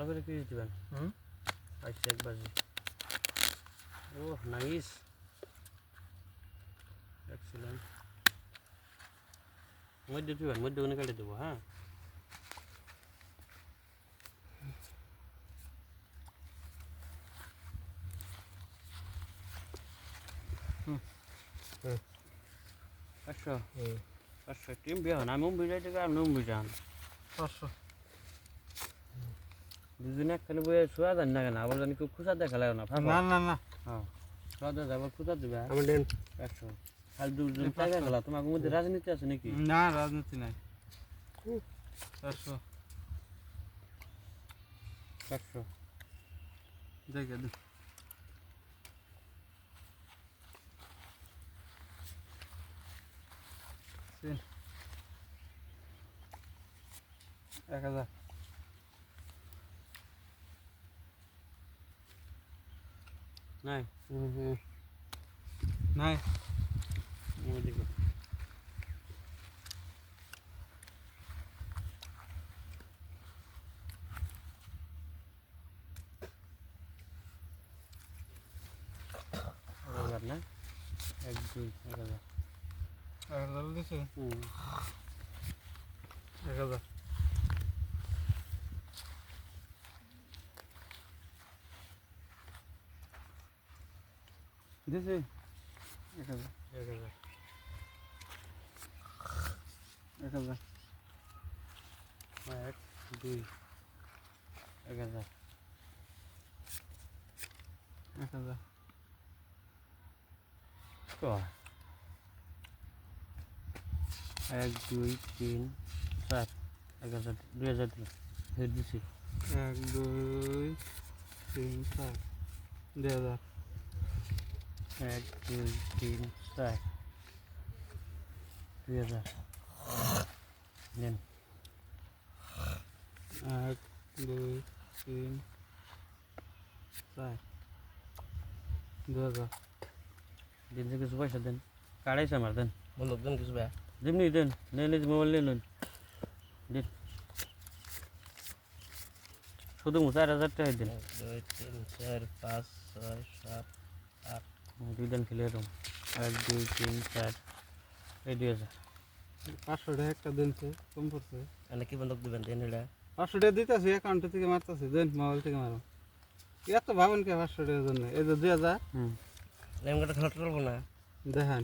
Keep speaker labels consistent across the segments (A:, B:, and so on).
A: ভালো করে কি দিবেন আচ্ছা এক বাজি ও নাইস এক্সিলেন্ট মধ্যে দিবেন মধ্যে উনি কেটে দেবো হ্যাঁ পাঁচশো টিম বিয়ে হন আমি মুম্বাই যাইতে আপনি মুম্বাই যান
B: 500
A: দুজনে একখানে বইয়ে শোয়া যান না কেন আবার জানি খুব খুঁজা দেখা লাগে না
B: না না না
A: হ্যাঁ শোয়া যাবে খুঁজা দেবে
C: আমার দেন
A: 100 খালি দুজন টাকা গেল তোমার মধ্যে রাজনীতি আছে নাকি
B: না রাজনীতি নাই 400
A: 100
B: দেখে দে তিন 1000
A: নাই
B: নাই
A: ওদিকে না 1 2 1000
B: 1000 দিছে 1000 দিছে 1000
A: 1000
B: 1000
A: 1 2 1000
B: 1000
A: কয় 1 2 3 4 1000 2000 হেড দিছি
B: 1 2 3 4 2000
A: 1 2 3 4 2000 নেন
B: 1 2 3 4 2000
A: দিন থেকে কিছু পয়সা দেন কাড়াইছে আমার দেন
C: বন্ধু দেন কিছু ভাই
A: যেমনি দেন নিলে মোবাইল নিলেন দিন শুধু 4000 টাকা দিন
C: 2 3 4 5 6 7 8
A: দুই দিন খেলে এরকম 1 2 3 4 এই 2000
B: 500 টাকা একটা দিনছে কম পড়ছে
C: এনে কি বন্ধক দিবেন দেন এটা
B: 500 টাকা দিতেছি অ্যাকাউন্ট থেকে মারতেছি দেন মোবাইল থেকে মারো এত ভাবেন কে 500 টাকার জন্য এই যে 2000
C: লেমগাটা খেলা চলবো না
B: দেখেন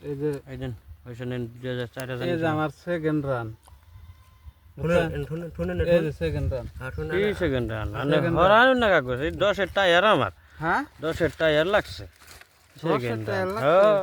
B: এই যে
A: এই দেন পয়সা নেন 2000 4000
B: এই যে আমার সেকেন্ড রান
C: শুনেন
B: এই যে সেকেন্ড রান
A: 30 সেকেন্ড রান মানে হরানো না কাগজ এই 10 এর টায়ার আমার
B: হ্যাঁ
A: 10 এর টায়ার লাগছে
B: 10 এর
A: সেকেন্ড
B: টায়ার
A: রান
B: লাগছে?
A: হ্যাঁ